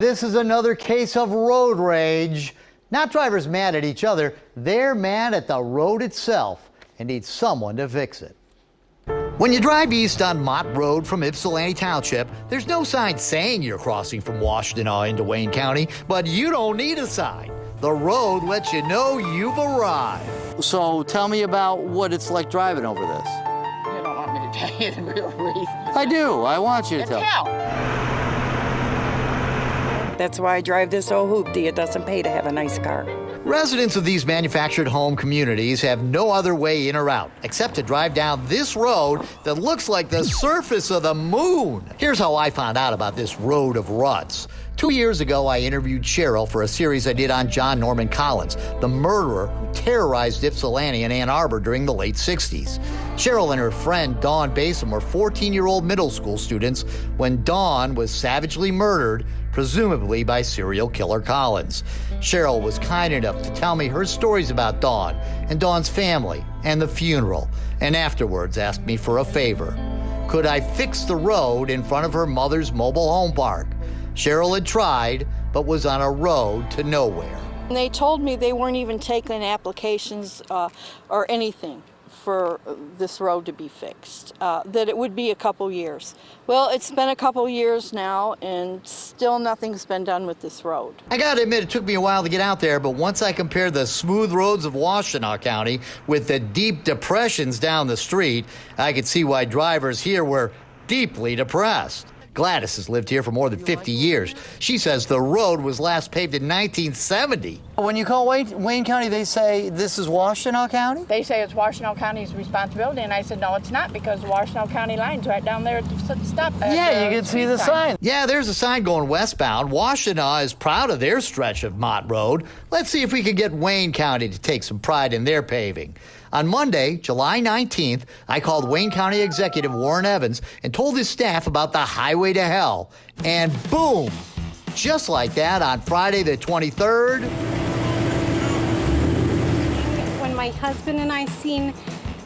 This is another case of road rage. Not drivers mad at each other, they're mad at the road itself and need someone to fix it. When you drive east on Mott Road from Ypsilanti Township, there's no sign saying you're crossing from Washtenaw into Wayne County, but you don't need a sign. The road lets you know you've arrived. So tell me about what it's like driving over this. You don't want me to tell you the real reason. I do. I want you to tell. That's why I drive this old hoopty. It doesn't pay to have a nice car. Residents of these manufactured home communities have no other way in or out except to drive down this road that looks like the surface of the moon. Here's how I found out about this road of ruts. 2 years ago, I interviewed Cheryl for a series I did on John Norman Collins, the murderer who terrorized Ypsilanti and Ann Arbor during the late 60s. Cheryl and her friend Dawn Basom were 14-year-old middle school students when Dawn was savagely murdered, presumably by serial killer Collins. Cheryl was kind enough to tell me her stories about Dawn and Dawn's family and the funeral, and afterwards asked me for a favor. Could I fix the road in front of her mother's mobile home park? Cheryl had tried, but was on a road to nowhere. And they told me they weren't even taking applications or anything for this road to be fixed, that it would be a couple years. Well, it's been a couple years now, and still nothing's been done with this road. I gotta admit, it took me a while to get out there, but once I compared the smooth roads of Washtenaw County with the deep depressions down the street, I could see why drivers here were deeply depressed. Gladys has lived here for more than 50 years. She says the road was last paved in 1970. When you call Wayne County, they say this is Washtenaw County? They say it's Washtenaw County's responsibility, and I said, no, it's not, because Washtenaw County line's right down there at the stop. Yeah, you can see the sign. Yeah, there's a sign going westbound. Washtenaw is proud of their stretch of Mott Road. Let's see if we can get Wayne County to take some pride in their paving. On Monday, July 19th, I called Wayne County Executive Warren Evans and told his staff about the highway to hell. And boom, just like that, on Friday the 23rd. When my husband and I seen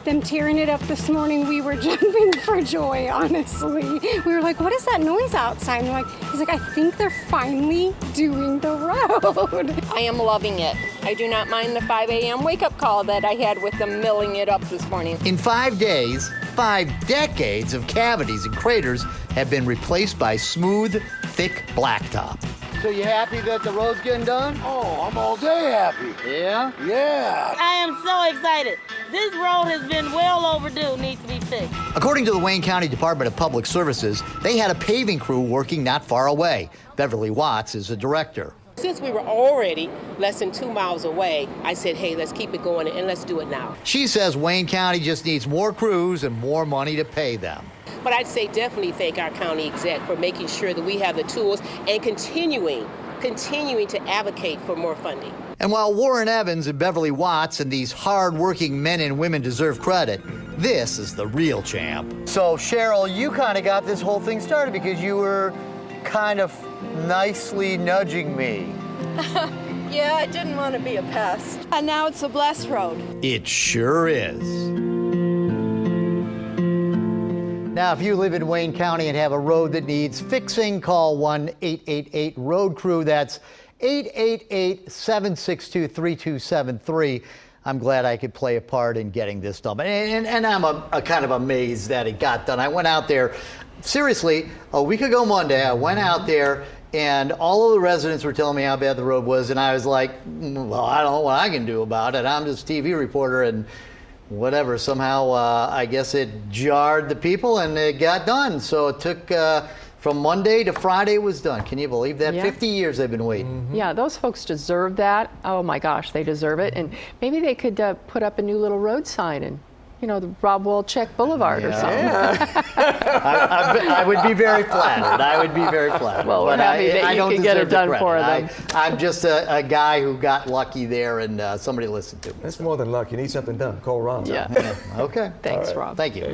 them tearing it up this morning, we were jumping for joy, honestly. We were like, what is that noise outside? And he's like, I think they're finally doing the road. I am loving it. I do not mind the 5 a.m. wake-up call that I had with them milling it up this morning. In 5 days, 5 decades of cavities and craters have been replaced by smooth, thick blacktop. So you happy that the road's getting done? Oh, I'm all day happy. Yeah? Yeah. I am so excited. This road has been well overdue, needs to be fixed. According to the Wayne County Department of Public Services, they had a paving crew working not far away. Beverly Watts is the director. Since we were already less than 2 miles away, I said, hey, let's keep it going and let's do it now. She says Wayne County just needs more crews and more money to pay them. But I'd say definitely thank our county exec for making sure that we have the tools and continuing to advocate for more funding. And while Warren Evans and Beverly Watts and these hard-working men and women deserve credit, this is the real champ. So, Cheryl, you kind of got this whole thing started because you were kind of nicely nudging me. Yeah, I didn't want to be a pest. And now it's a blessed road. It sure is. Now, if you live in Wayne County and have a road that needs fixing, call 1-888-ROAD-CREW. That's 888-762-3273. I'm glad I could play a part in getting this done. And I'm kind of amazed that it got done. I went out there, seriously, a week ago Monday, I went out there and all of the residents were telling me how bad the road was. And I was like, well, I don't know what I can do about it. I'm just a TV reporter and whatever, somehow I guess it jarred the people and it got done. So it took from Monday to Friday it was done. Can you believe that? Yeah. 50 years they've been waiting. Mm-hmm. Yeah, those folks deserve that. Oh my gosh, they deserve it. And maybe they could put up a new little road sign and, you know, the Rob Wolchek Boulevard or something. Yeah. I would be very flattered. I would be very flattered. Well, we're happy that you can get it done for them. I'm just a guy who got lucky there and somebody listened to me. That's more than luck. You need something done. Call Ron. Yeah. Okay. Thanks, Rob. Thank you.